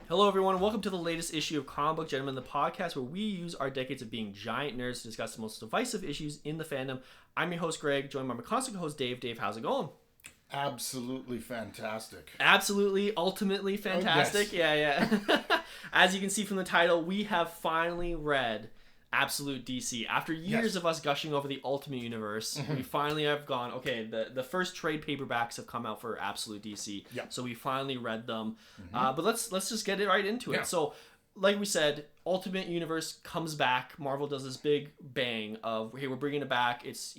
Hello, everyone. Welcome to the latest issue of Comic Book Gentlemen, the podcast where we use our decades of being giant nerds to discuss the most divisive issues in the fandom. I'm your host, Greg, joined by my constant host, Dave. Dave, how's it going? Absolutely fantastic. Absolutely, ultimately fantastic. Oh, yes. Yeah. As you can see from the title, we have finally read Absolute DC. After years of us gushing over the Ultimate Universe, we finally have gone, okay, the first trade paperbacks have come out for Absolute DC. Yep. So we finally read them. But let's just get it right into it. So, like we said, Ultimate Universe comes back. Marvel does this big bang of, hey, we're bringing it back. It's,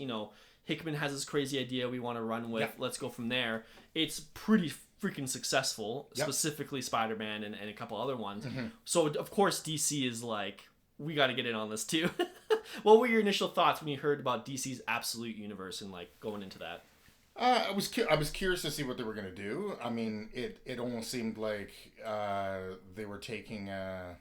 Hickman has this crazy idea we want to run with. Let's go from there. It's pretty freaking successful, specifically Spider-Man and a couple other ones. So, of course, DC is like, we got to get in on this too. What were your initial thoughts when you heard about DC's Absolute Universe and like going into that? I was curious to see what they were going to do. I mean, it almost seemed like they were taking a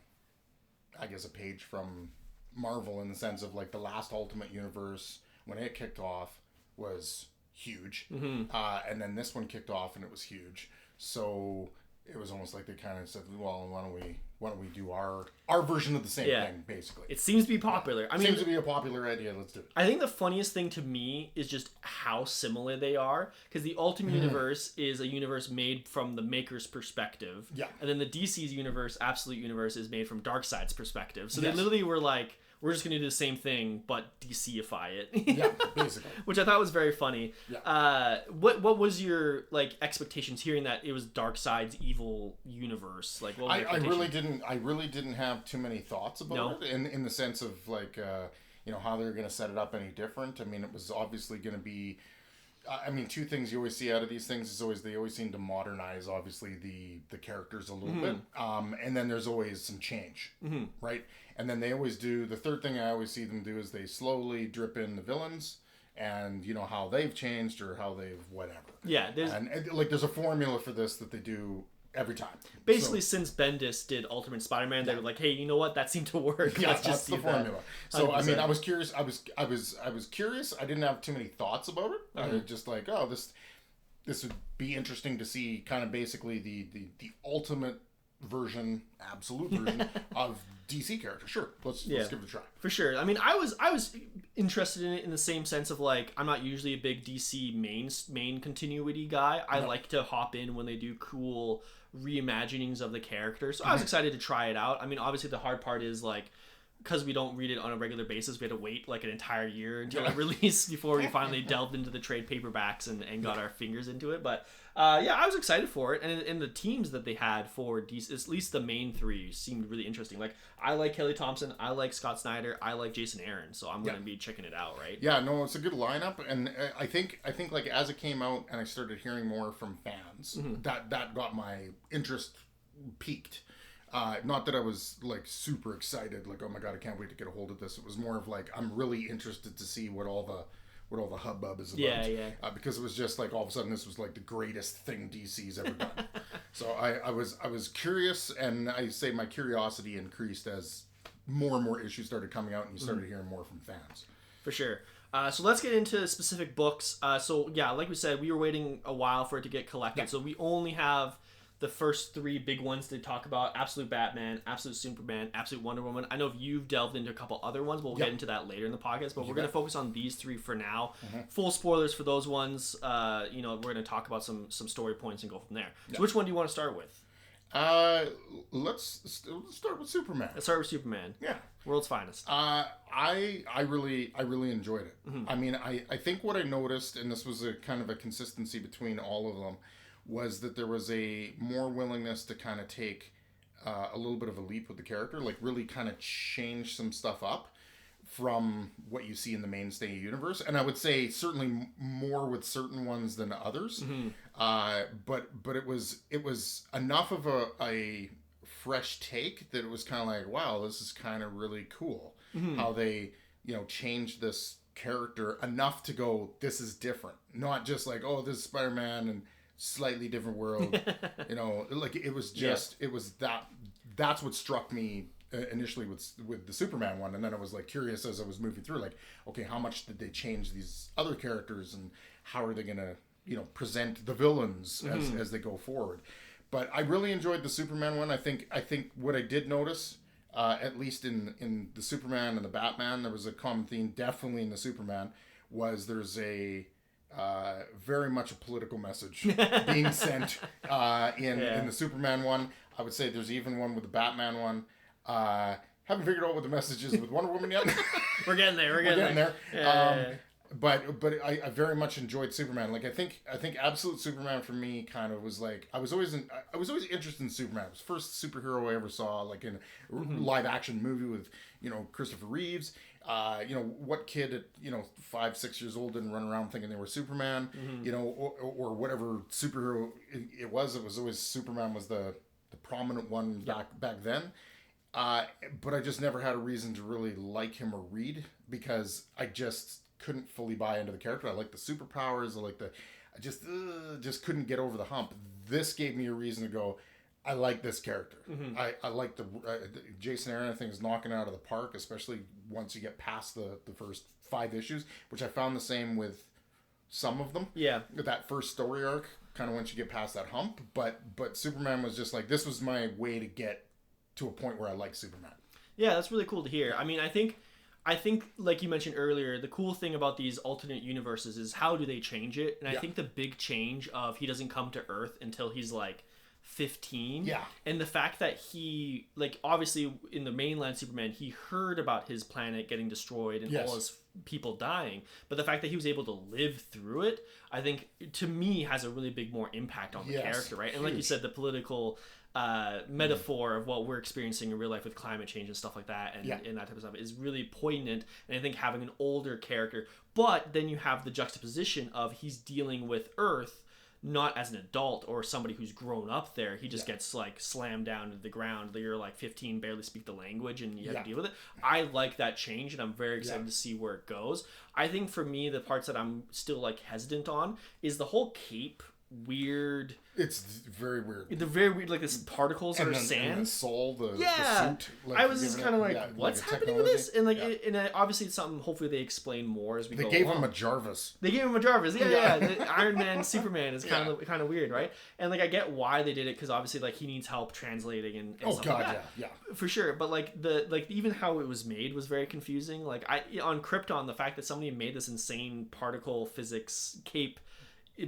page from Marvel in the sense of like the last Ultimate Universe when it kicked off was huge, and then this one kicked off and it was huge. So it was almost like they kind of said, well, why don't we do our version of the same thing, basically. It seems to be popular. I mean, seems to be a popular idea. Let's do it. I think the funniest thing to me is just how similar they are, because the Ultimate Universe is a universe made from the maker's perspective. Yeah. And then the DC's universe, Absolute Universe, is made from Darkseid's perspective. So they literally were like, we're just going to do the same thing, but DCify it. Yeah, basically. Which I thought was very funny. Yeah. What was your expectations hearing that it was Darkseid's evil universe? Like, what were I really didn't have too many thoughts about it in the sense of how they're going to set it up any different. I mean, it was obviously going to be. Two things you always see out of these things is they always seem to modernize, obviously, the characters a little bit. And then there's always some change, right? And then they always do, the third thing I always see them do is they slowly drip in the villains and, how they've changed or how they've whatever. Yeah. There's a formula for this that they do every time. Basically, since Bendis did Ultimate Spider-Man, they were like, hey, you know what? That seemed to work. Yeah, that's the formula. So, 100%. I was curious. I was curious. I didn't have too many thoughts about it. I was just like, oh, this would be interesting to see kind of basically the ultimate version, absolute version of DC character. Sure, let's give it a try. For sure. I mean, I was interested in it in the same sense of like, I'm not usually a big DC main continuity guy. I like to hop in when they do cool reimaginings of the characters. So I was excited to try it out. I mean, obviously the hard part is like, because we don't read it on a regular basis, we had to wait like an entire year until it released before we finally delved into the trade paperbacks and got our fingers into it. But I was excited for it. And the teams that they had for DC, at least the main three, seemed really interesting. Like, I like Kelly Thompson, I like Scott Snyder, I like Jason Aaron. So I'm going to be checking it out, right? Yeah, no, it's a good lineup. And I think like as it came out and I started hearing more from fans, that got my interest peaked. Not that I was like super excited, like, oh my god, I can't wait to get a hold of this. It was more of like, I'm really interested to see what all the hubbub is about. Because it was just like all of a sudden this was like the greatest thing DC's ever done. So I was curious, and I say my curiosity increased as more and more issues started coming out, and you started hearing more from fans. For sure. So let's get into specific books. Like we said, we were waiting a while for it to get collected. Yeah. So we only have the first three big ones to talk about: Absolute Batman, Absolute Superman, Absolute Wonder Woman. I know you've delved into a couple other ones, but we'll get into that later in the podcast. But we're going to focus on these three for now. Full spoilers for those ones. We're going to talk about some story points and go from there. So which one do you want to start with? Let's start with Superman. Let's start with Superman. Yeah. World's finest. I really enjoyed it. I mean, I think what I noticed, and this was a kind of a consistency between all of them, was that there was a more willingness to kind of take a little bit of a leap with the character, like really kind of change some stuff up from what you see in the mainstay universe. And I would say certainly more with certain ones than others. But it was enough of a fresh take that it was kind of like, wow, this is kind of really cool. How they, changed this character enough to go, this is different. Not just like, oh, this is Spider-Man and slightly different world. Like it was just, it was that's what struck me initially with the Superman one. And then I was like curious as I was moving through, like, okay, how much did they change these other characters and how are they going to, present the villains as they go forward? But I really enjoyed the Superman one. I think what I did notice, at least in the Superman and the Batman, there was a common theme. Definitely in the Superman, was there's a very much a political message being sent in the Superman one. I would say there's even one with the Batman one. Haven't figured out what the message is with Wonder Woman yet. We're getting there. We're getting there. But I very much enjoyed Superman. Like I think Absolute Superman for me kind of was like I was always interested in Superman. It was the first superhero I ever saw, like in a live action movie with Christopher Reeves. What kid at 5-6 years old didn't run around thinking they were Superman? Or whatever superhero it was. It was always Superman was the prominent one back then. But I just never had a reason to really like him or read because I just couldn't fully buy into the character. I like the superpowers. I just couldn't get over the hump. This gave me a reason to go, I like this character. I like the Jason Aaron, I think, is knocking it out of the park, especially once you get past the first 5 issues, which I found the same with some of them. Yeah. That first story arc, kind of once you get past that hump. But Superman was just like, this was my way to get to a point where I like Superman. Yeah, that's really cool to hear. I mean, I think like you mentioned earlier, the cool thing about these alternate universes is how do they change it? And I think the big change of he doesn't come to Earth until he's like 15. Yeah. And the fact that he, like, obviously in the mainline Superman, he heard about his planet getting destroyed and all his people dying. But the fact that he was able to live through it, I think, to me, has a really big more impact on the character, right? And like you said, the political metaphor of what we're experiencing in real life with climate change and stuff like that and that type of stuff is really poignant. And I think having an older character, but then you have the juxtaposition of he's dealing with Earth not as an adult or somebody who's grown up there. He just gets like slammed down to the ground. You're like 15, barely speak the language, and you have to deal with it. I like that change, and I'm very excited to see where it goes. I think for me, the parts that I'm still like hesitant on is the whole cape weird. It's very weird. The very weird, like this particles or sand. And the soul, the suit. Like, I was just kind of like, what's happening with this? And like, obviously it's something. Hopefully they explain more as we go. They gave him a Jarvis. Yeah. The Iron Man, Superman is kind of weird, right? And like, I get why they did it because obviously like he needs help translating and stuff like that. Yeah, for sure. But like even how it was made was very confusing. Like on Krypton, the fact that somebody made this insane particle physics cape,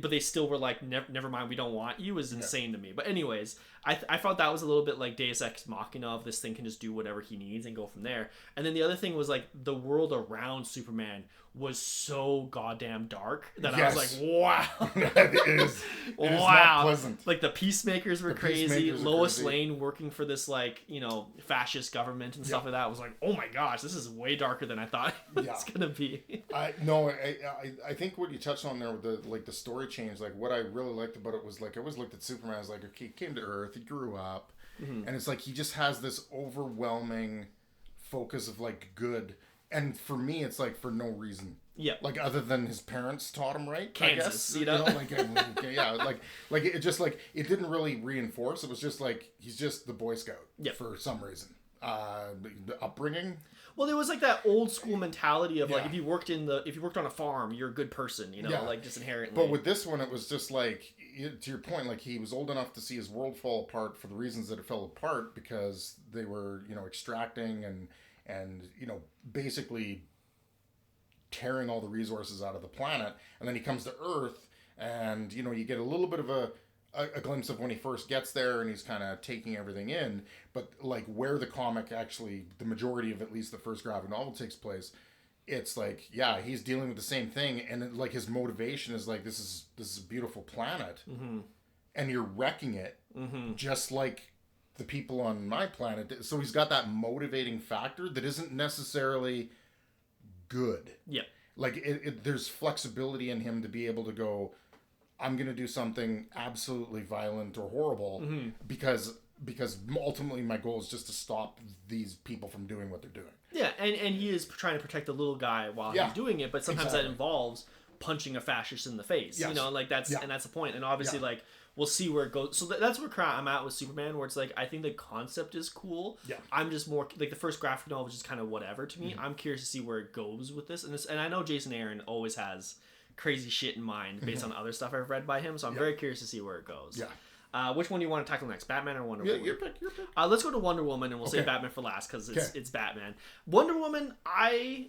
but they still were like, never mind, we don't want you, is insane to me. But anyways, I thought that was a little bit like Deus Ex Machina of this thing can just do whatever he needs and go from there. And then the other thing was like the world around Superman was so goddamn dark that I was like, wow. It is not pleasant. Like the Peacemakers were crazy. Lois Lane working for this like, fascist government and stuff like that. I was like, oh my gosh, this is way darker than I thought it was gonna be. I think what you touched on there with the story change, like what I really liked about it was like I always looked at Superman as like, okay, he came to Earth, he grew up, and it's like he just has this overwhelming focus of like good. And for me, it's like for no reason. Yeah. Like other than his parents taught him right. Kansas, I guess. Like it just like it didn't really reinforce. It was just like he's just the Boy Scout for some reason. The upbringing. Well, there was like that old school mentality of like if you worked on a farm, you're a good person. Like just inherently. But with this one, it was just like to your point, like he was old enough to see his world fall apart for the reasons that it fell apart because they were extracting and basically tearing all the resources out of the planet. And then he comes to Earth and, you get a little bit of a glimpse of when he first gets there and he's kind of taking everything in. But like where the comic actually, the majority of at least the first graphic novel takes place, it's like, he's dealing with the same thing. And like his motivation is like, this is a beautiful planet and you're wrecking it just like the people on my planet. So he's got that motivating factor that isn't necessarily good. Yeah. Like there's flexibility in him to be able to go, I'm going to do something absolutely violent or horrible because ultimately my goal is just to stop these people from doing what they're doing. Yeah. And he is trying to protect the little guy while he's doing it. But sometimes that involves punching a fascist in the face, and that's the point. And obviously like, we'll see where it goes. So that's where I'm at with Superman, where it's like, I think the concept is cool. Yeah. I'm just more like the first graphic novel is just kind of whatever to me. I'm curious to see where it goes with this. And I know Jason Aaron always has crazy shit in mind based on other stuff I've read by him. So I'm very curious to see where it goes. Yeah. Which one do you want to tackle next, Batman or Wonder Woman? Your pick. Your pick. Let's go to Wonder Woman, and we'll save Batman for last because it's Batman. Wonder Woman, I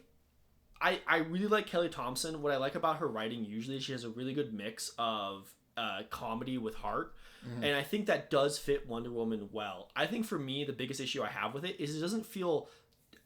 really like Kelly Thompson. What I like about her writing, usually she has a really good mix of comedy with heart. And I think that does fit Wonder Woman well. I think for me, the biggest issue I have with it is it doesn't feel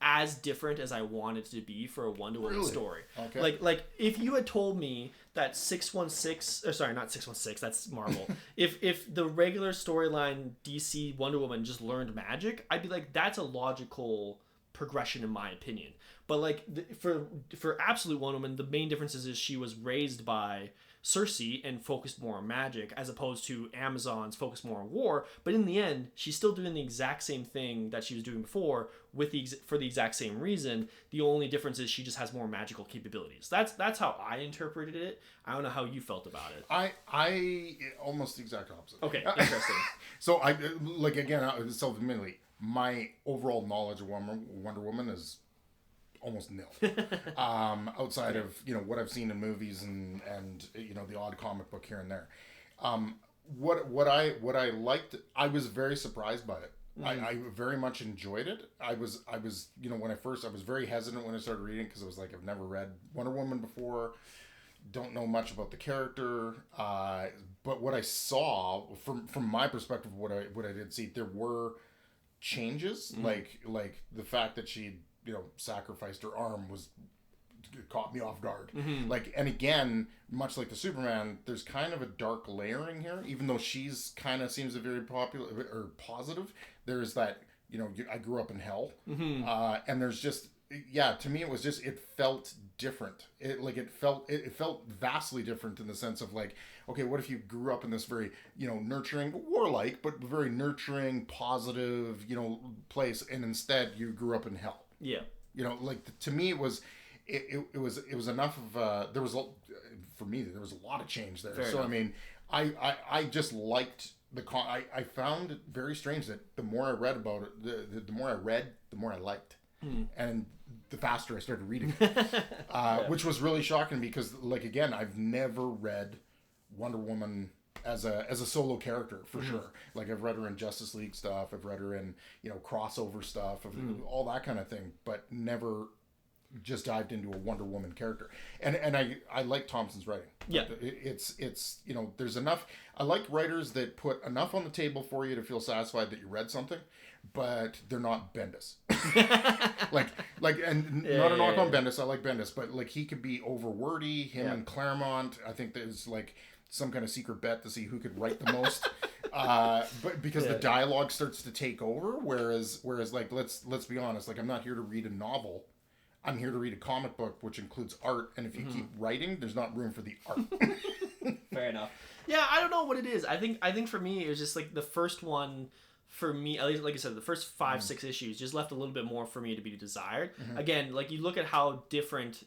as different as I want it to be for a Wonder Woman story. Okay. Like if you had told me that 616, or sorry, not 616, that's Marvel. if the regular storyline DC Wonder Woman just learned magic, I'd be like, that's a logical progression in my opinion. But like for Absolute Wonder Woman, the main difference is she was raised by Cersei and focused more on magic, as opposed to Amazon's focused more on war. But in the end, she's still doing the exact same thing that she was doing before for the exact same reason. The only difference is she just has more magical capabilities. That's how I interpreted it. I don't know how you felt about it. I almost the exact opposite. Okay, interesting. So I like, again, self-admittedly, my overall knowledge of Wonder Woman is almost nil. Outside of what I've seen in movies and the odd comic book here and there. What I liked, I was very surprised by it. I very much enjoyed it. I was when I was very hesitant when I started reading, because I was like, I've never read Wonder Woman before, don't know much about the character, but what I saw from my perspective, what I did see, there were changes, like the fact that she sacrificed her arm caught me off guard. And again, much like the Superman, there's kind of a dark layering here, even though she's kind of seems a very popular or positive. There's that, I grew up in hell. And there's just, to me, it felt different. It felt vastly different in the sense of like, okay, what if you grew up in this very, nurturing, warlike, but very nurturing, positive, place, and instead you grew up in hell. Yeah. To me, it was enough of for me there was a lot of change there. Fair enough. I mean, I just liked I found it very strange that the more I read about it, the more I read, the more I liked, and the faster I started reading it, which was really shocking because, like, again, I've never read Wonder Woman as a solo character for sure. Like, I've read her in Justice League stuff, I've read her in crossover stuff, all that kind of thing, but never just dived into a Wonder Woman character. And I like Thompson's writing. Yeah, it's there's enough. I like writers that put enough on the table for you to feel satisfied that you read something, but they're not Bendis. like and not a knock on Bendis. I like Bendis, but like, he could be over wordy. Him and Claremont, I think there's like some kind of secret bet to see who could write the most, but because the dialogue starts to take over, whereas like, let's be honest, like, I'm not here to read a novel, I'm here to read a comic book, which includes art, and if you keep writing, there's not room for the art. Fair enough. Yeah, I don't know what it is. I think for me, it was just like the first one, for me, at least, like I said, the first 5-6 issues just left a little bit more for me to be desired. Again, like, you look at how different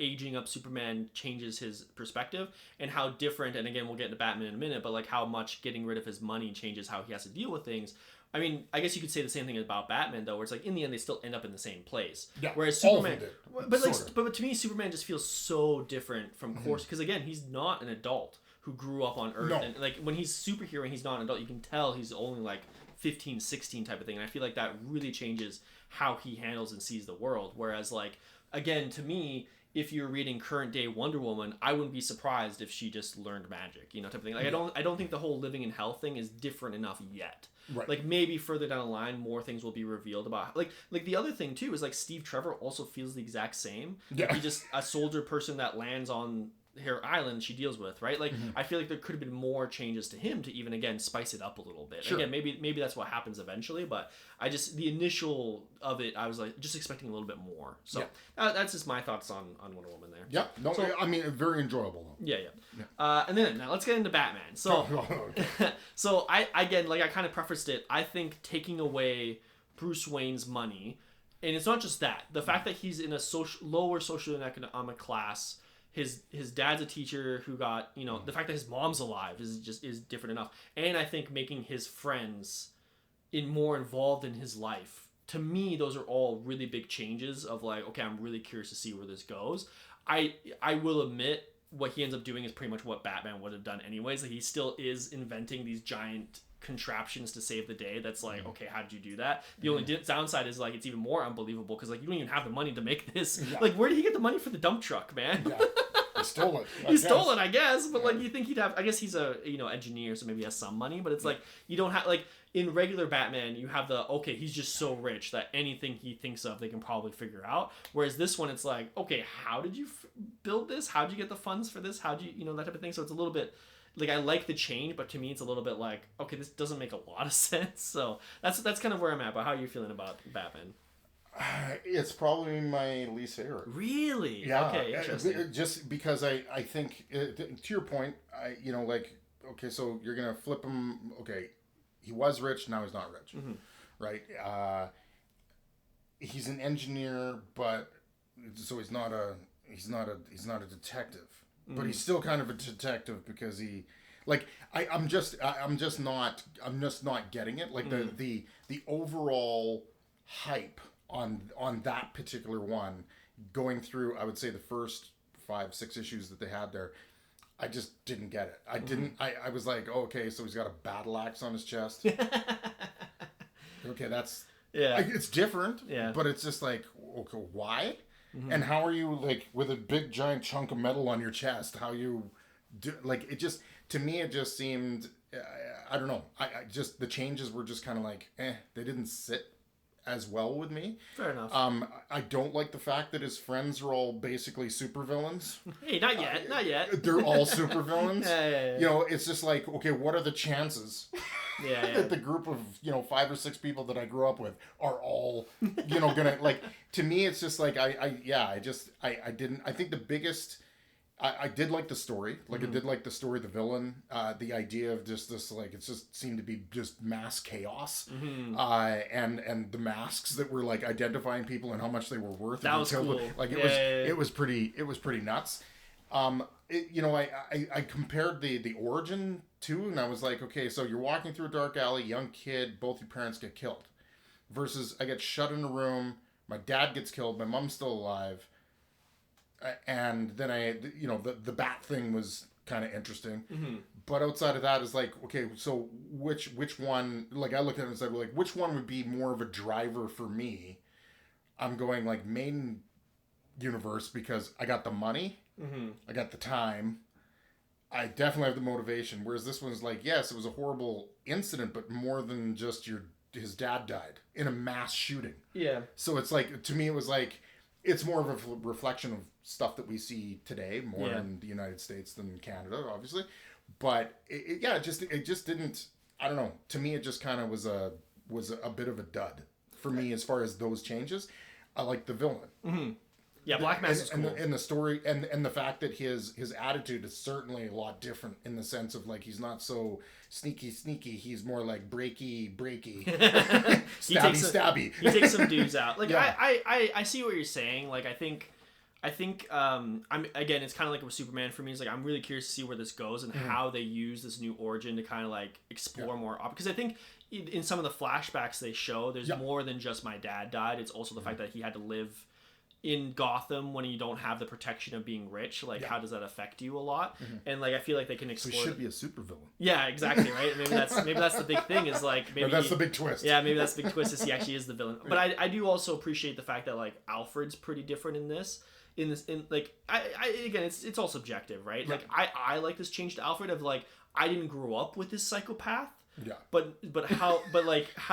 aging up Superman changes his perspective, and how different, and again, we'll get into Batman in a minute, but like how much getting rid of his money changes how he has to deal with things. I mean, I guess you could say the same thing about Batman, though, where it's like, in the end, they still end up in the same place. Yeah, whereas Superman, but to me, Superman just feels so different from course, because again, he's not an adult who grew up on Earth, and like, when he's superhero and he's not an adult, you can tell he's only like 15, 16 type of thing, and I feel like that really changes how he handles and sees the world. Whereas, like, again, to me, if you're reading current day Wonder Woman, I wouldn't be surprised if she just learned magic, type of thing. Like, I don't think the whole living in hell thing is different enough yet. Right. Like, maybe further down the line, more things will be revealed about. Like the other thing too is, like, Steve Trevor also feels the exact same. Yeah. He's just a soldier person that lands on her island she deals with, right? Like, I feel like there could have been more changes to him to even, again, spice it up a little bit. Sure. Again, maybe that's what happens eventually, but the initial of it, I was like just expecting a little bit more. So that's just my thoughts on Wonder Woman there. Yeah, no, so, I mean, very enjoyable though. Yeah. And then now let's get into Batman. So, so I again, like, I kind of prefaced it. I think taking away Bruce Wayne's money, and it's not just that, the fact that he's in a lower social and economic class. His dad's a teacher who got, the fact that his mom's alive is different enough. And I think making his friends more involved in his life, to me, those are all really big changes of like, okay, I'm really curious to see where this goes. I will admit, what he ends up doing is pretty much what Batman would have done anyways. Like, he still is inventing these giant contraptions to save the day. That's like, okay, how did you do that? The only downside is like it's even more unbelievable because like you don't even have the money to make this. Like, where did he get the money for the dump truck, man? He stole it. He stole it, I guess. But like, you think he'd have? I guess he's a engineer, so maybe he has some money. But it's like you don't have like in regular Batman, you have the okay, he's just so rich that anything he thinks of, they can probably figure out. Whereas this one, it's like, okay, how did you build this? How did you get the funds for this? How do you that type of thing? So it's a little bit. Like, I like the change, but to me, it's a little bit like, okay, this doesn't make a lot of sense. So that's kind of where I'm at. But how are you feeling about Batman? It's probably my least favorite. Really? Yeah. Okay, interesting. Just because I think, to your point, okay, so you're going to flip him. Okay, he was rich, now he's not rich. Mm-hmm. Right? He's an engineer, but so he's not a detective. But he's still kind of a detective because he, like, I'm just not getting it. Like the overall hype on that particular one, going through, I would say the first 5-6 issues that they had there, I just didn't get it. I didn't. I was like, oh, okay, so he's got a battle axe on his chest. Okay, that's it's different. Yeah, but it's just like, okay, why? Mm-hmm. And how are you, like, with a big giant chunk of metal on your chest? How you do, like, it just, to me, it just seemed, I don't know. I just, the changes were just kind of like, they didn't sit as well with me. Fair enough. I don't like the fact that his friends are all basically supervillains. Hey, not yet, not yet. They're all supervillains. Yeah. It's just like, okay, what are the chances? Yeah. That the group of 5 or 6 people that I grew up with are all gonna, like, to me it's just like I didn't. I think the biggest, I did like the story, like I did like the story of the villain, the idea of just this, like, it just seemed to be just mass chaos, and the masks that were like identifying people and how much they were worth. That was cool. Like it was pretty nuts. I compared the origin to, and I was like, okay, so you're walking through a dark alley, young kid, both your parents get killed, versus I get shut in a room, my dad gets killed, my mom's still alive, and then the bat thing was kind of interesting, but outside of that is like, okay, so which one? Like, I looked at it and said, like, which one would be more of a driver for me? I'm going like main universe because I got the money. I got the time. I definitely have the motivation. Whereas this one's like, yes, it was a horrible incident, but more than just his dad died in a mass shooting. Yeah. So it's like, to me, it was like, it's more of a reflection of stuff that we see today, more in the United States than Canada, obviously. But it just didn't. I don't know. To me, it just kind of was a bit of a dud for me as far as those changes. I like the villain. Mm-hmm. Yeah, Black Mask is cool. And the story, and the fact that his attitude is certainly a lot different in the sense of, like, he's not so sneaky. He's more like breaky. stabby. He takes some dudes out. Like, yeah. I see what you're saying. Like, I think I'm again, it's kind of like with Superman for me. It's like, I'm really curious to see where this goes and how they use this new origin to kind of like explore more because I think in some of the flashbacks they show, there's more than just my dad died. It's also the fact that he had to live in Gotham when you don't have the protection of being rich. Like, how does that affect you a lot? And like, I feel like they can explore. So he should be a supervillain. Yeah, exactly, right? Maybe that's the big thing, is like, maybe that's the big twist. Yeah, maybe that's the big twist, is he actually is the villain. But I do also appreciate the fact that, like, Alfred's pretty different in this. Like, I again, it's all subjective, right? Yeah. Like, I like this change to Alfred of, like, I didn't grow up with this psychopath. Yeah. But how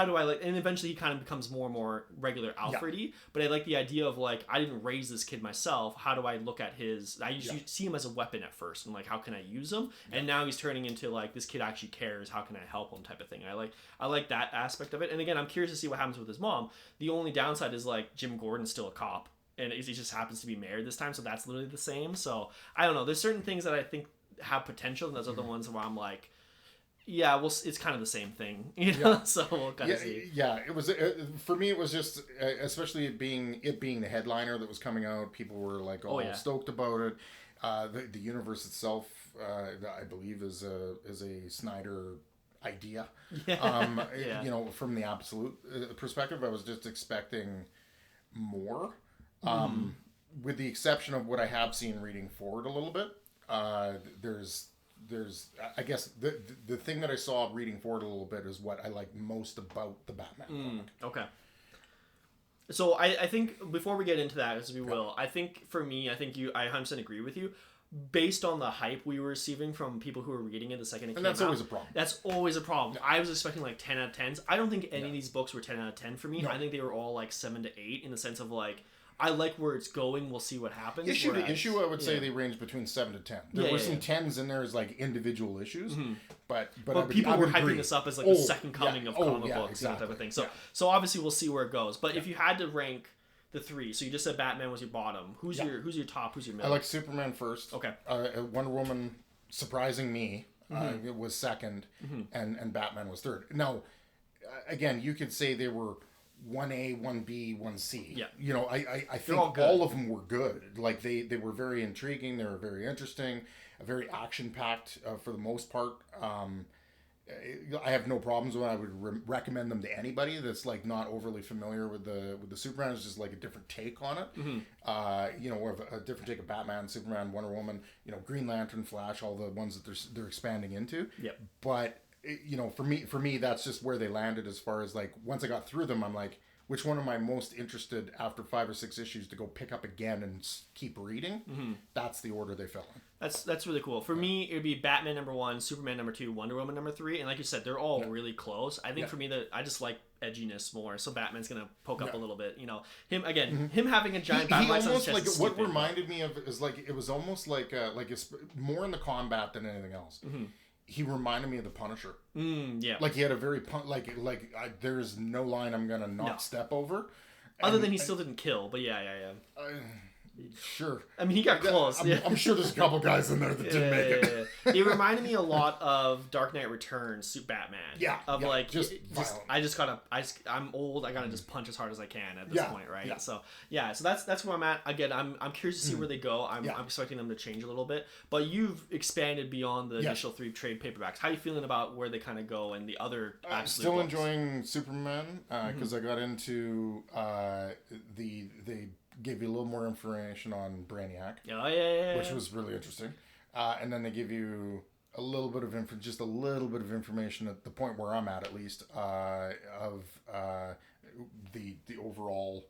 do I, like, and eventually he kind of becomes more and more regular Alfred-y. Yeah. But I like the idea of, like, I didn't raise this kid myself. How do I look at his, I used to see him as a weapon at first, and like, how can I use him? Yeah. And now he's turning into, like, this kid actually cares. How can I help him, type of thing. I like that aspect of it. And again, I'm curious to see what happens with his mom. The only downside is, like, Jim Gordon's still a cop, and he just happens to be mayor this time, so that's literally the same. So I don't know. There's certain things that I think have potential, and those are the ones where I'm like, yeah, well, it's kind of the same thing, you know. Yeah. So we'll kind of see. Yeah, it was for me. It was just, especially it being the headliner that was coming out. People were like all stoked about it. The universe itself, I believe, is a Snyder idea. Yeah. You know, from the absolute perspective, I was just expecting more. With the exception of what I have seen reading forward a little bit. There's I guess the thing that I saw reading forward a little bit is what I like most about the Batman comic. Okay. So I think before we get into that, as we will, I think for me, I 100% agree with you. Based on the hype we were receiving from people who were reading it the second it came out. And that's always a problem. That's always a problem. I was expecting like 10 out of 10s. I don't think any of these books were 10 out of 10 for me. No. I think they were all like 7 to 8 in the sense of like, I like where it's going. We'll see what happens. Issue to issue, I would say they range between 7 to 10. There were some 10s in there as like individual issues, but people were hyping agree. this up as like the second coming of comic books, exactly. That type of thing. So obviously we'll see where it goes. But if you had to rank the 3, so you just said Batman was your bottom. Who's your top? Who's your middle? I like Superman first. Okay. Wonder Woman, surprising me, it was second, and Batman was third. Now, again, you could say they were 1A, 1B, 1C. Yeah. You know, I think all of them were good. Like they were very intriguing. They were very interesting. Very action packed for the most part. I have no problems with it. I would recommend them to anybody that's like not overly familiar with the Superman. It's just like a different take on it. You know, or a different take of Batman, Superman, Wonder Woman. You know, Green Lantern, Flash, all the ones that they're expanding into. Yep. But you know, for me, that's just where they landed. As far as like once I got through them, I'm like, which one am I most interested after 5 or 6 issues to go pick up again and keep reading? That's the order they fell in. That's really cool. For me, it would be Batman number 1, Superman number 2, Wonder Woman number 3, and like you said, they're all really close. I think for me I just like edginess more, so Batman's gonna poke up a little bit. You know, him again, him having a giant Batman on his chest like is what stupid. reminded me of is like it was almost like it's more in the combat than anything else. He reminded me of the Punisher. Yeah, like he had a very there's no line I'm gonna not step over. Other than he still didn't kill, but yeah. Sure. I mean, he got close. I'm sure there's a couple guys in there that didn't make it. It reminded me a lot of Dark Knight Returns, Batman. Yeah. Of like, just I'm old. I gotta just punch as hard as I can at this point, right? Yeah. So that's where I'm at. Again, I'm curious to see where they go. I'm expecting them to change a little bit. But you've expanded beyond the initial 3 trade paperbacks. How are you feeling about where they kind of go and the other? I'm still enjoying Superman because I got into they gave you a little more information on Brainiac. Which was really interesting. And then they give you a little bit of information at the point where I'm at least, of the overall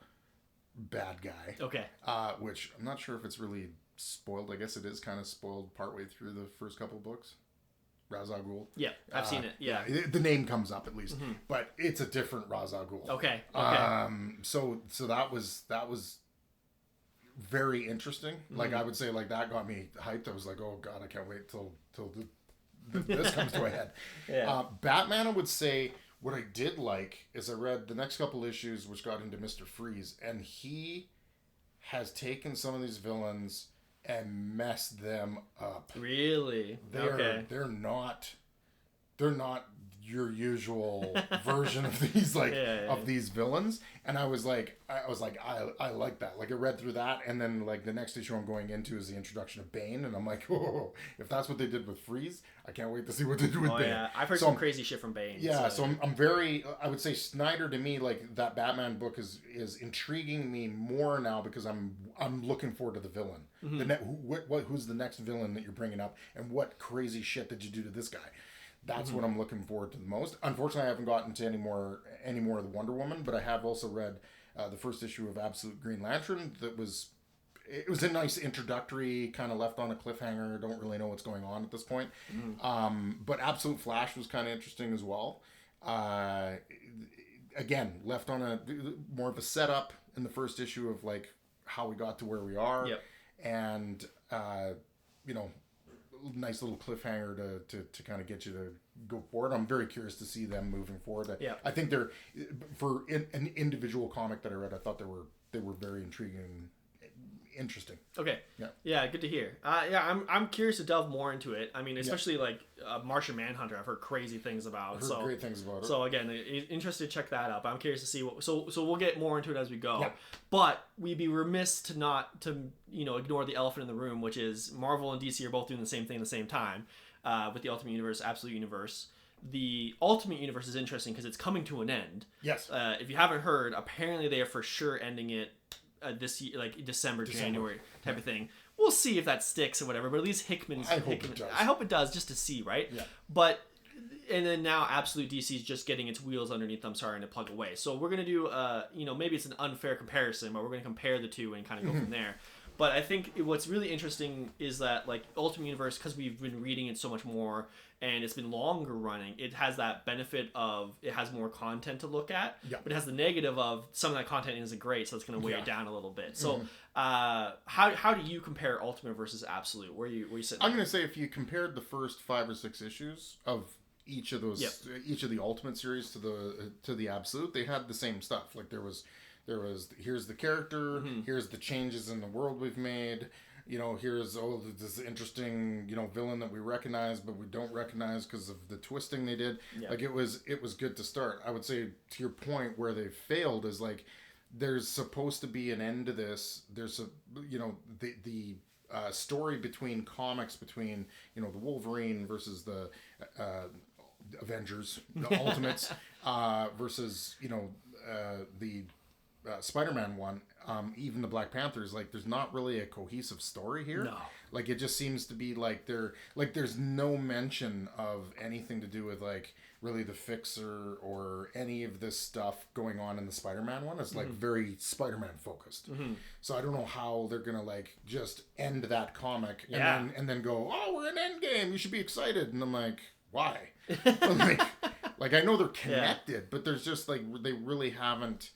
bad guy. Okay. Which I'm not sure if it's really spoiled. I guess it is kind of spoiled partway through the first couple books. Ra's al Ghul. Yeah, I've seen it. Yeah. The name comes up at least, but it's a different Ra's al Ghul. Okay. So that was very interesting. Like I would say, like that got me hyped. I was like, oh god, I can't wait till this comes to a head. Batman, I would say what I did like is I read the next couple issues, which got into Mr. Freeze, and he has taken some of these villains and messed them up. Really? They're not your usual version of these of these villains, and I was like I like that. Like I read through that, and then like the next issue I'm going into is the introduction of Bane, and I'm like, oh, if that's what they did with Freeze, I can't wait to see what they do with Bane. Yeah, I've heard some crazy shit from Bane. Yeah, so I'm very, I would say Snyder to me, like that Batman book is intriguing me more now because I'm looking forward to the villain. Who's the next villain that you're bringing up, and what crazy shit did you do to this guy? That's what I'm looking forward to the most. Unfortunately, I haven't gotten to any more of the Wonder Woman, but I have also read the first issue of Absolute Green Lantern. It was a nice introductory, kind of left on a cliffhanger. Don't really know what's going on at this point. But Absolute Flash was kind of interesting as well. Again, left on a more of a setup in the first issue of like how we got to where we are, and nice little cliffhanger to kind of get you to go forward. I'm very curious to see them moving forward. I think they're for an individual comic that I read. I thought they were very intriguing and interesting. Okay. Yeah. Good to hear. I'm curious to delve more into it. I mean, especially like Martian Manhunter. I've heard crazy things about. I've heard great things about it. So again, interested to check that out. But I'm curious to see what. So we'll get more into it as we go. Yeah. But we'd be remiss to not ignore the elephant in the room, which is Marvel and DC are both doing the same thing at the same time with the Ultimate Universe, Absolute Universe. The Ultimate Universe is interesting because it's coming to an end. Yes. If you haven't heard, apparently they are for sure ending it this year, like December, January type of thing. we'll see if that sticks or whatever. But at least Hickman's. I hope it does. I hope it does, just to see, right? Yeah. But. And then now Absolute DC is just getting its wheels underneath them starting to plug away. So we're going to do, maybe it's an unfair comparison, but we're going to compare the two and kind of go from there. But I think what's really interesting is that, like, Ultimate Universe, because we've been reading it so much more and it's been longer running, it has that benefit of it has more content to look at. Yeah. But it has the negative of some of that content isn't great, so it's going to weigh it down a little bit. So how do you compare Ultimate versus Absolute? Where you sitting? I'm going to say if you compared the first 5 or 6 issues of each of those, each of the Ultimate series to the Absolute, they had the same stuff. Like there was here's the character, here's the changes in the world we've made. Here's this interesting villain that we recognize but we don't recognize because of the twisting they did. Yeah. Like it was good to start. I would say to your point where they failed is like there's supposed to be an end to this. There's the story between comics between the Wolverine versus the Avengers, the Ultimates, versus the Spider-Man one, even the Black Panthers. Like, there's not really a cohesive story here. No, like it just seems to be like there's no mention of anything to do with like really the Fixer or any of this stuff going on in the Spider-Man one. It's like very Spider-Man focused. So I don't know how they're gonna like just end that comic and then go, oh, we're in Endgame, you should be excited. And I'm like, why? like I know they're connected, but there's just like they really haven't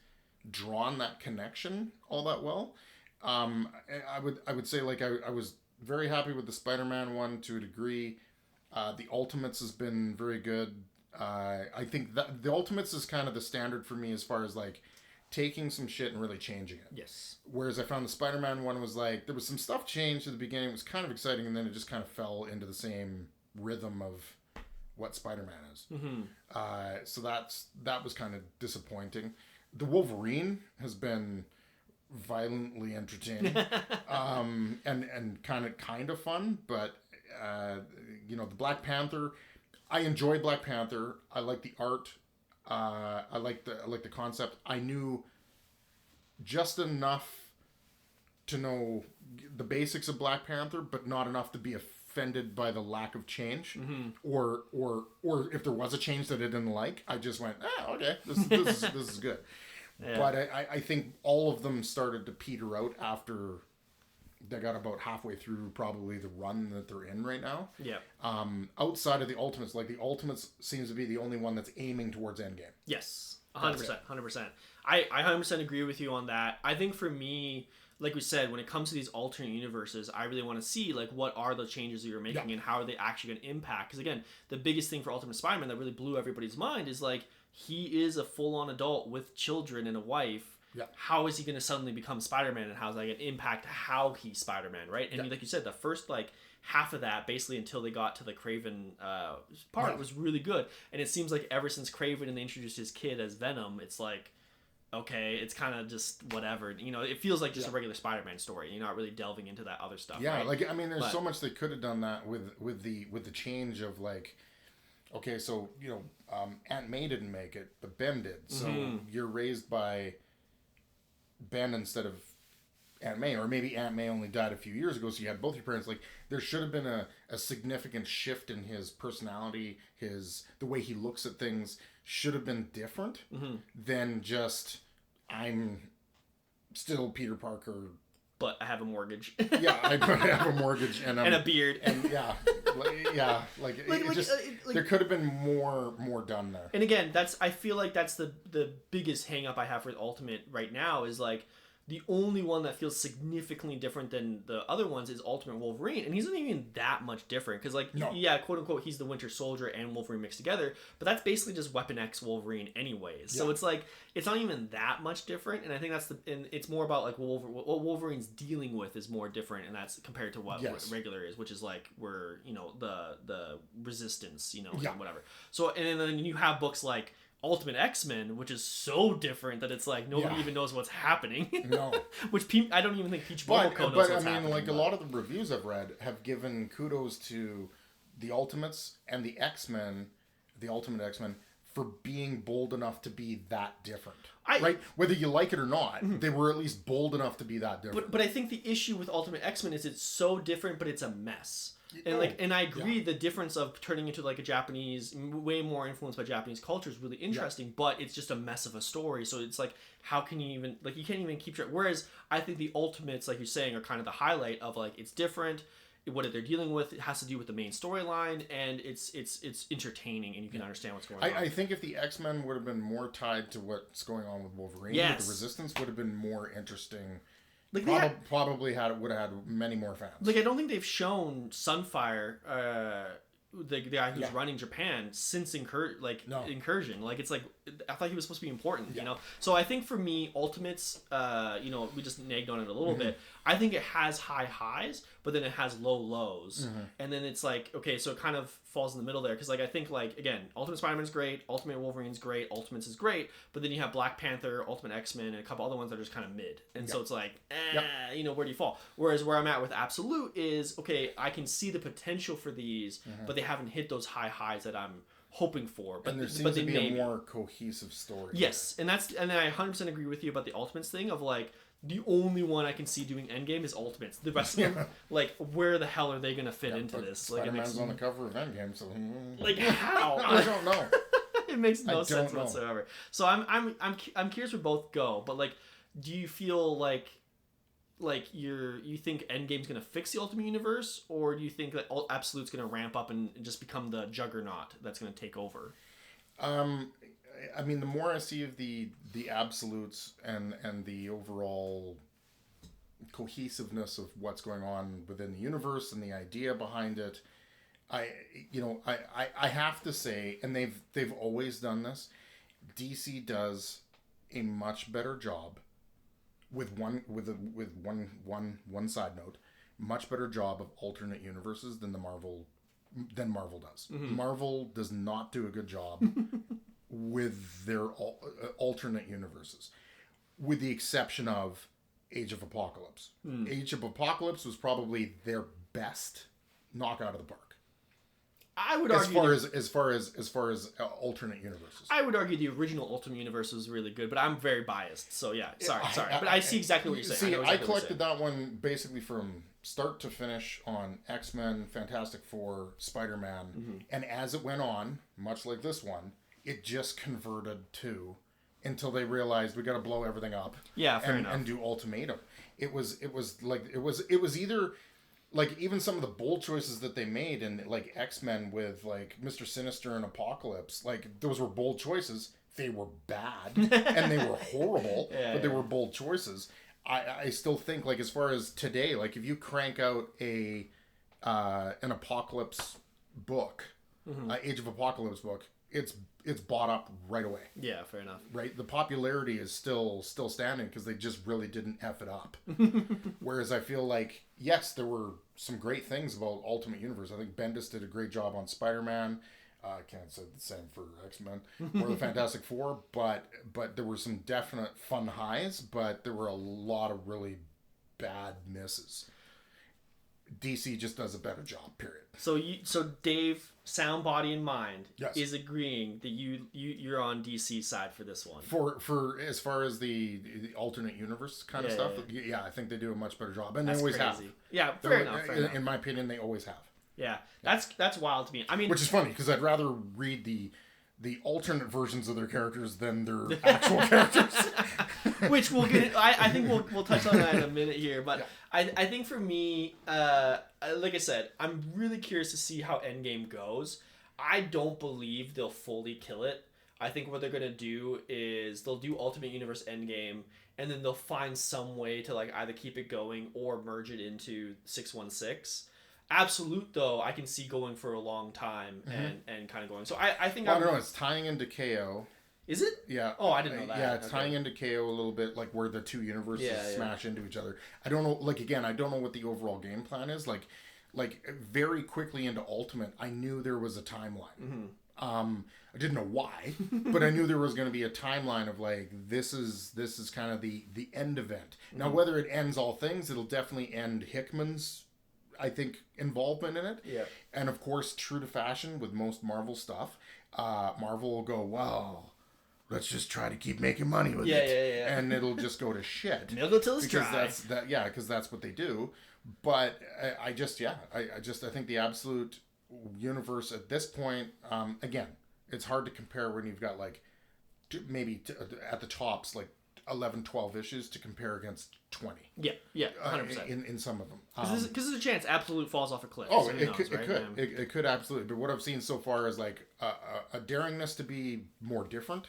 drawn that connection all that well. I would say like I was very happy with the Spider-Man one to a degree. The Ultimates has been very good. I think that the Ultimates is kind of the standard for me as far as like taking some shit and really changing it. Yes. Whereas I found the Spider-Man one was like there was some stuff changed at the beginning. It was kind of exciting, and then it just kind of fell into the same rhythm of what Spider-Man is. So that was kind of disappointing. The Wolverine has been violently entertaining, and kind of fun. But the Black Panther, I enjoy Black Panther. I like the art. I like the concept. I knew just enough to know the basics of Black Panther, but not enough to be offended by the lack of change, or if there was a change that I didn't like, I just went, okay, this is good. Yeah. But I think all of them started to peter out after they got about halfway through probably the run that they're in right now. Yeah. Outside of the Ultimates, like the Ultimates seems to be the only one that's aiming towards Endgame. Yes, 100%. I 100% agree with you on that. I think for me, like we said, when it comes to these alternate universes, I really want to see like what are the changes that you're making and how are they actually going to impact. Because again, the biggest thing for Ultimate Spider-Man that really blew everybody's mind is like he is a full-on adult with children and a wife. Yeah. How is he going to suddenly become Spider-Man, and how is that going to impact how he's Spider-Man, right? And like you said, the first like half of that, basically until they got to the Kraven part, was really good. And it seems like ever since Kraven and they introduced his kid as Venom, it's like, okay, it's kind of just whatever. It feels like just a regular Spider-Man story. You're not really delving into that other stuff. Yeah, right? like I mean, there's so much they could have done that with the change of like, okay, so Aunt May didn't make it, but Ben did. So you're raised by Ben instead of Aunt May, or maybe Aunt May only died a few years ago, so you had both your parents. Like there should have been a significant shift in his personality, the way he looks at things should have been different than just I'm still Peter Parker, but I have a mortgage. Yeah, I have a mortgage and a beard. And there could have been more done there. And again, I feel like that's the biggest hang up I have for Ultimate right now is like the only one that feels significantly different than the other ones is Ultimate Wolverine, and he's not even that much different because, like, yeah, quote unquote, he's the Winter Soldier and Wolverine mixed together, but that's basically just Weapon X Wolverine, anyways. Yeah. So it's like it's not even that much different, and I think and it's more about like what Wolverine's dealing with is more different, and that's compared to what regular is, which is like we're the Resistance, and whatever. So and then you have books like Ultimate X-Men, which is so different that it's like nobody even knows what's happening. No. Which I don't even think Peach Momoko knows what's happening. But I mean, like a lot of the reviews I've read have given kudos to the Ultimates and the X-Men, the Ultimate X-Men, for being bold enough to be that different. I- right? Whether you like it or not, they were at least bold enough to be that different. But I think the issue with Ultimate X-Men is it's so different, but it's a mess. And I agree, the difference of turning into like a Japanese, way more influenced by Japanese culture is really interesting, but it's just a mess of a story. So it's like, how can you even, like, you can't even keep track. Whereas I think the Ultimates, like you're saying, are kind of the highlight of like, it's different. What they're dealing with, it has to do with the main storyline, and it's entertaining, and you can understand what's going on. I think if the X-Men would have been more tied to what's going on with Wolverine, with the Resistance would have been more interesting. Like would have had many more fans. Like, I don't think they've shown Sunfire, the guy who's running Japan, since Incursion. Like, it's like, I thought he was supposed to be important, you know? So I think for me, Ultimates, we just nagged on it a little bit. I think it has high highs, but then it has low lows. And then it's like, okay, so it kind of falls in the middle there. Because, like, I think, like, again, Ultimate Spider-Man's great, Ultimate Wolverine's great, Ultimates is great, but then you have Black Panther, Ultimate X-Men, and a couple other ones that are just kind of mid. And so it's like, where do you fall? Whereas where I'm at with Absolute is, okay, I can see the potential for these, but they haven't hit those high highs that I'm hoping for. But there seems to be a more cohesive story. Yes, and then I 100% agree with you about the Ultimates thing of like, the only one I can see doing Endgame is Ultimates. The rest of them, like, where the hell are they going to fit into this? Like, Spider-Man's on the cover of Endgame, so... Like, how? I don't know. It makes no sense whatsoever. So I'm curious where both go, but, like, do you feel like you think Endgame's going to fix the Ultimate Universe, or do you think that Absolute's going to ramp up and just become the juggernaut that's going to take over? I mean, the more I see of the Absolutes and the overall cohesiveness of what's going on within the universe and the idea behind it, I have to say, and they've always done this, DC does a much better job with one side note, much better job of alternate universes than Marvel does. Marvel does not do a good job with their alternate universes, with the exception of Age of Apocalypse. Age of Apocalypse was probably their best knockout of the park. I would argue as far as alternate universes. I would argue the original Ultimate Universe was really good, but I'm very biased. So yeah, sorry, but I see exactly what you're saying. I collected that one basically from start to finish on X-Men, Fantastic Four, Spider-Man, and as it went on, much like this one, it just converted to until they realized we got to blow everything up. Yeah, fair enough. And do Ultimatum. It was either like even some of the bold choices that they made in like X-Men with like Mr. Sinister and Apocalypse, like those were bold choices. They were bad and they were horrible, but they were bold choices. I still think, like, as far as today, like if you crank out an Apocalypse book, Age of Apocalypse book, it's bought up right away. Yeah, fair enough. Right? The popularity is still standing because they just really didn't F it up. Whereas I feel like, yes, there were some great things about Ultimate Universe. I think Bendis did a great job on Spider-Man. I can't say the same for X-Men or the Fantastic Four, but there were some definite fun highs, but there were a lot of really bad misses. DC just does a better job, period. So Dave, sound, body, and mind, yes, is agreeing that you're on DC's side for this one. For as far as the alternate universe kind of stuff, yeah, I think they do a much better job, and they always have. Yeah, fair enough. In my opinion, they always have. Yeah, that's wild to me. I mean, which is funny because I'd rather read the alternate versions of their characters than their actual characters. Which we'll get. I think we'll touch on that in a minute here, but yeah. I think for me, like I said, I'm really curious to see how Endgame goes. I don't believe they'll fully kill it. I think what they're gonna do is they'll do Ultimate Universe Endgame, and then they'll find some way to like either keep it going or merge it into 616. Absolute, though, I can see going for a long time and kind of going. So I think I don't know. It's tying into KO. Is it? Yeah. Oh, I didn't know that. Yeah, it's tying into KO a little bit, like where the two universes smash into each other. I don't know. Like again, I don't know what the overall game plan is. Like very quickly into Ultimate, I knew there was a timeline. I didn't know why, but I knew there was going to be a timeline of like this is kind of the end event. Now, whether it ends all things, it'll definitely end Hickman's, I think, involvement in it. Yeah. And of course, true to fashion with most Marvel stuff, Marvel will go, well, let's just try to keep making money with Yeah, it. yeah, yeah. And it'll just go to shit. Milk it till it's because dry. because that's what they do. But I think the absolute universe at this point, again, it's hard to compare when you've got like maybe at the tops like 11, 12 issues to compare against 20. Yeah, 100%. In some of them. Because there's a chance Absolute falls off a cliff. Oh, so it could. It could absolutely. But what I've seen so far is like a daringness to be more different,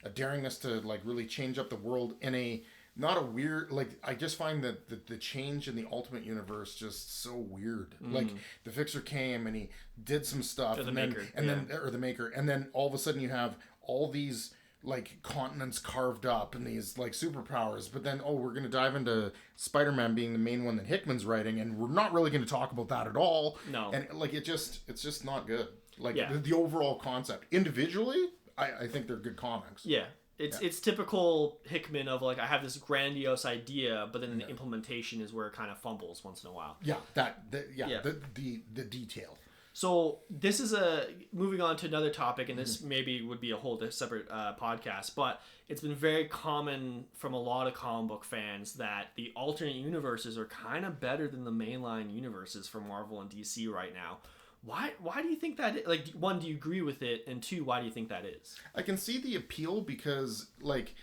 a daringness to like really change up the world in a not a weird like. I just find that the change in the Ultimate Universe just so weird. Like the Fixer came and he did some stuff, the Maker, and then all of a sudden you have all these like continents carved up and these like superpowers, but then we're going to dive into Spider-Man being the main one that Hickman's writing, and we're not really going to talk about that at all. No, and like it's just not good. Like the overall concept individually, I think they're good comics. Yeah, it's typical Hickman of like I have this grandiose idea, but then the implementation is where it kind of fumbles once in a while. Yeah, the detail. So this is moving on to another topic, and this maybe would be a whole separate podcast, but it's been very common from a lot of comic book fans that the alternate universes are kind of better than the mainline universes for Marvel and DC right now. Why do you think that is? Like, one, do you agree with it? And two, why do you think that is? I can see the appeal because, like,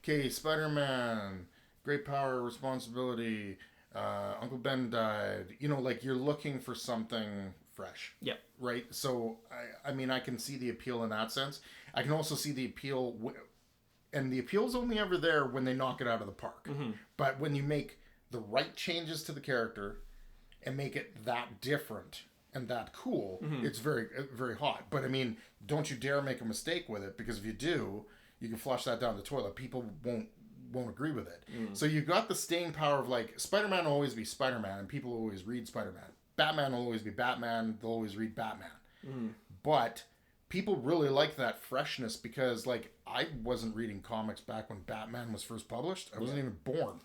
okay, Spider-Man, great power, responsibility, Uncle Ben died. You know, like, you're looking for something fresh. Yeah. Right? So, I mean, I can see the appeal in that sense. I can also see the appeal, and the appeal's only ever there when they knock it out of the park. But when you make the right changes to the character and make it that different and that cool, it's very, very hot. But, I mean, don't you dare make a mistake with it, because if you do, you can flush that down the toilet. People won't agree with it. So you've got the staying power of, like, Spider-Man will always be Spider-Man, and people will always read Spider-Man. Batman will always be Batman. They'll always read Batman. But people really like that freshness because, like, I wasn't reading comics back when Batman was first published. I wasn't even born.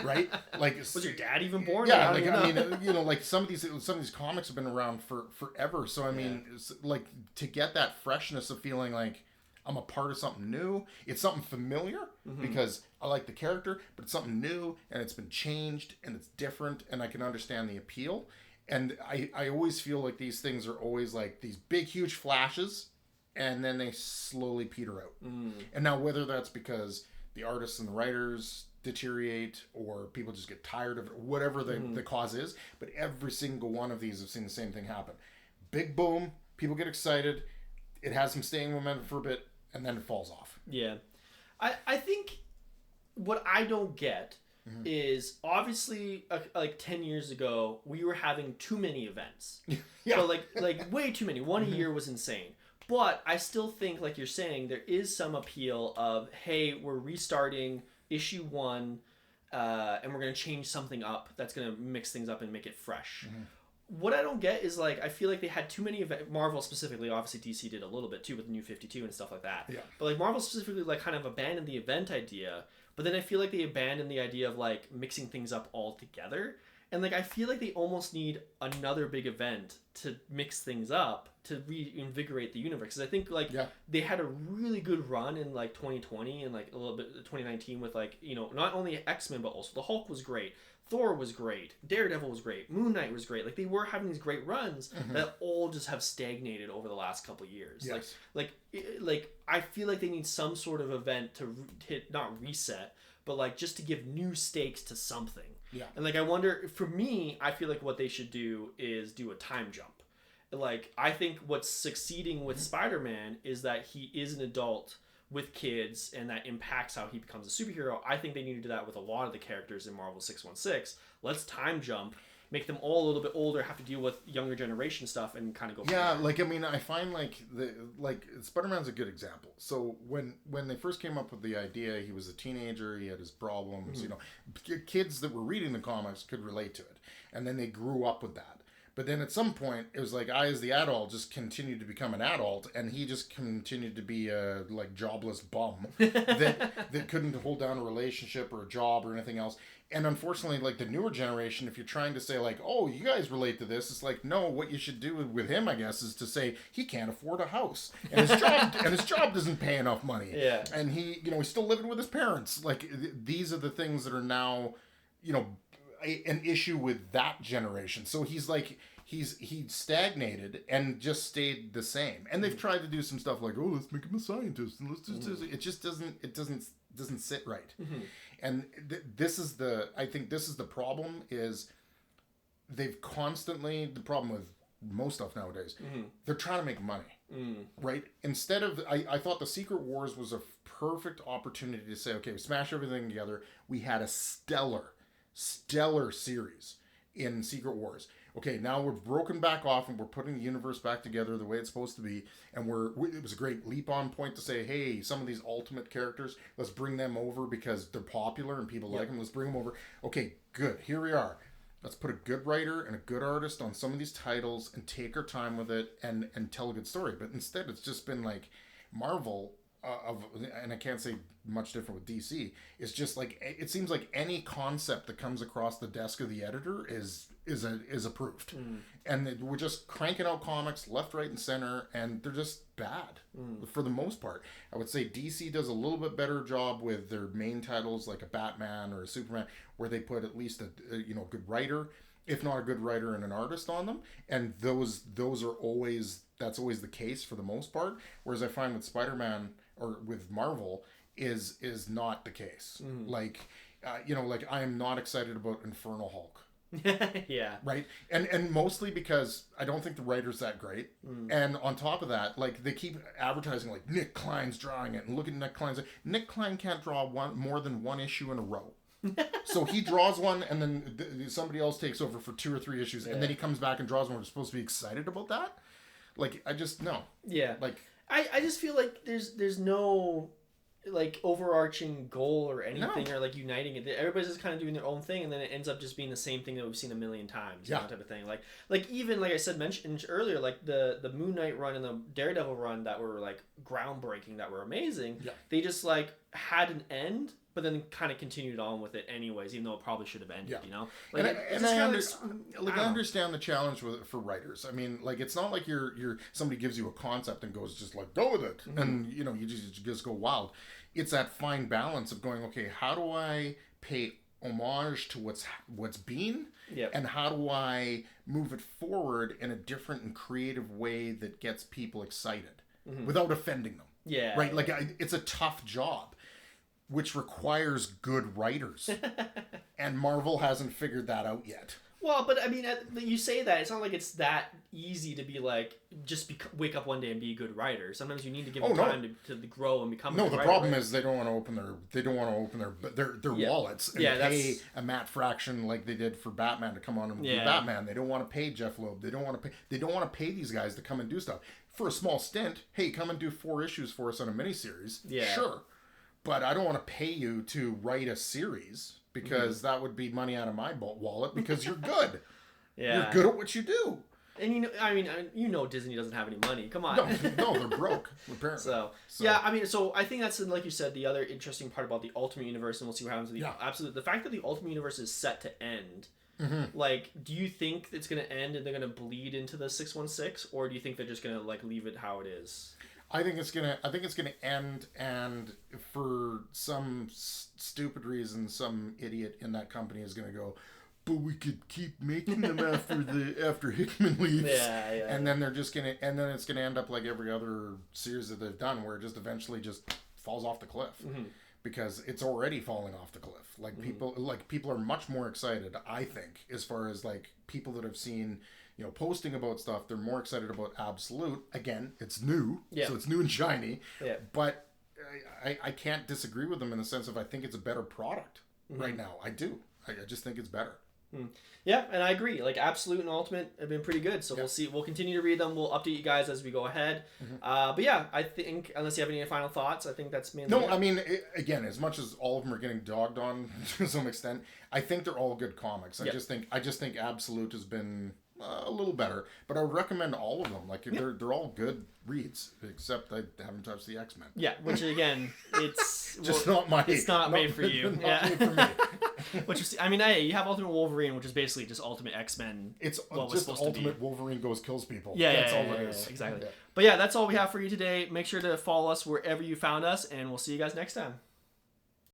Right? Like, was your dad even born? Yeah. Like, I mean, you know, like some of these comics have been around for forever. So I mean, like, to get that freshness of feeling like I'm a part of something new. It's something familiar because I like the character, but it's something new and it's been changed and it's different, and I can understand the appeal. And I always feel like these things are always like these big, huge flashes, and then they slowly peter out. And now whether that's because the artists and the writers deteriorate or people just get tired of it, whatever the cause is, but every single one of these have seen the same thing happen. Big boom, people get excited, it has some staying momentum for a bit, and then it falls off. Yeah. I think what I don't get is obviously like 10 years ago we were having too many events. But like way too many. One a year was insane. But I still think, like you're saying, there is some appeal of, hey, we're restarting issue 1 and we're going to change something up that's going to mix things up and make it fresh. What I don't get is, like, I feel like they had too many events. Marvel specifically, obviously DC did a little bit too with the New 52 and stuff like that. Yeah. But like Marvel specifically, like, kind of abandoned the event idea. But then I feel like they abandoned the idea of like mixing things up all together. And like I feel like they almost need another big event to mix things up to reinvigorate the universe. Because I think like they had a really good run in like 2020 and like a little bit 2019 with, like, you know, not only X-Men but also the Hulk was great. Thor was great. Daredevil was great. Moon Knight was great. Like, they were having these great runs that all just have stagnated over the last couple of years. Yes. Like I feel like they need some sort of event to hit, not reset, but like just to give new stakes to something. Yeah. And like I wonder, for me, I feel like what they should do is do a time jump. Like, I think what's succeeding with Spider-Man is that he is an adult with kids, and that impacts how he becomes a superhero. I think they need to do that with a lot of the characters in Marvel 616. Let's time jump, make them all a little bit older, have to deal with younger generation stuff, and kind of go. Yeah, like, I mean, I find like Spider-Man's a good example. So when they first came up with the idea, he was a teenager, he had his problems. You know, kids that were reading the comics could relate to it, and then they grew up with that. But then at some point, it was like I, as the adult, just continued to become an adult, and he just continued to be a like jobless bum that couldn't hold down a relationship or a job or anything else. And unfortunately, like the newer generation, if you're trying to say like, oh, you guys relate to this, it's like, no, what you should do with him, I guess, is to say he can't afford a house, and his job doesn't pay enough money, and he's still living with his parents. Like these are the things that are now, an issue with that generation. So he's like he stagnated and just stayed the same. And they've tried to do some stuff like, oh, let's make him a scientist, and let's just it just doesn't sit right. And this is the problem is they've constantly, the problem with most stuff nowadays, they're trying to make money, right? Instead of, I thought the Secret Wars was a perfect opportunity to say, okay, we smash everything together. We had a stellar series in Secret Wars. Okay, now we're broken back off and we're putting the universe back together the way it's supposed to be. And it was a great leap on point to say, hey, some of these ultimate characters, let's bring them over because they're popular and people like them. Let's bring them over. Okay, good. Here we are. Let's put a good writer and a good artist on some of these titles and take our time with it and tell a good story. But instead, it's just been like Marvel, and I can't say much different with DC. It's just like, it seems like any concept that comes across the desk of the editor is approved, and we're just cranking out comics left, right, and center, and they're just bad for the most part. I would say DC does a little bit better job with their main titles like a Batman or a Superman, where they put at least a good writer, if not a good writer and an artist on them, and those are always the case for the most part. Whereas I find with Spider-Man or with Marvel is not the case. Like I am not excited about Infernal Hulk. Yeah. Right? And mostly because I don't think the writer's that great. And on top of that, like they keep advertising like Nick Klein's drawing it, and look at Nick Klein's. Nick Klein can't draw more than one issue in a row. So he draws one, and then somebody else takes over for 2 or 3 issues, and then he comes back and draws one. We're supposed to be excited about that? Like, I just, no. Yeah. Like, I just feel like there's no like overarching goal or anything, or like uniting it. Everybody's just kind of doing their own thing, and then it ends up just being the same thing that we've seen a million times. That type of thing. Like even like I mentioned earlier, like the Moon Knight run and the Daredevil run that were like groundbreaking, that were amazing. They just like had an end, but then kind of continued on with it anyways, even though it probably should have ended. Like, I understand the challenge for writers. I mean, like, it's not like you're somebody gives you a concept and goes just like, go with it, and you just go wild. It's that fine balance of going, okay, how do I pay homage to what's been, and how do I move it forward in a different and creative way that gets people excited without offending them. Right? Like, it's a tough job, which requires good writers. And Marvel hasn't figured that out yet. Well, but I mean, you say that, it's not like it's that easy to be like, wake up one day and be a good writer. Sometimes you need to give them time to grow and become a good writer. No, the problem is they don't want to open their wallets and pay a Matt Fraction like they did for Batman to come on and do Batman. They don't want to pay Jeff Loeb. They don't want to pay these guys to come and do stuff. For a small stint, hey, come and do 4 issues for us on a miniseries. Sure. But I don't want to pay you to write a series, because that would be money out of my wallet, because you're good. You're good at what you do. And Disney doesn't have any money. Come on. No, they're broke, apparently. So yeah, I mean, so I think that's, like you said, the other interesting part about the Ultimate Universe, and we'll see what happens with the fact that the Ultimate Universe is set to end. Like, do you think it's going to end and they're going to bleed into the 616, or do you think they're just going to like leave it how it is? I think it's gonna end, and for some stupid reason, some idiot in that company is gonna go, but we could keep making them after Hickman leaves. And then it's gonna end up like every other series that they've done, where it just eventually just falls off the cliff. Because it's already falling off the cliff. Like people are much more excited, I think, as far as like people that have seen, posting about stuff. They're more excited about Absolute. Again, it's new, so it's new and shiny. But I can't disagree with them in the sense of I think it's a better product right now. I do. I just think it's better. Yeah, and I agree. Like, Absolute and Ultimate have been pretty good, so we'll see. We'll continue to read them. We'll update you guys as we go ahead. But yeah, I think, unless you have any final thoughts, I think that's mainly it. I mean, again, as much as all of them are getting dogged on to some extent, I think they're all good comics. I just think Absolute has been a little better, but I would recommend all of them. Like they're all good reads, except I haven't touched the X-Men. Yeah, which again, it's just not my. It's not made for you. Not made for me. Which is, I mean, hey, you have Ultimate Wolverine, which is basically just Ultimate X-Men. It's just Ultimate Wolverine kills people. Yeah, that's all it it is. Exactly. Yeah. But yeah, that's all we have for you today. Make sure to follow us wherever you found us, and we'll see you guys next time.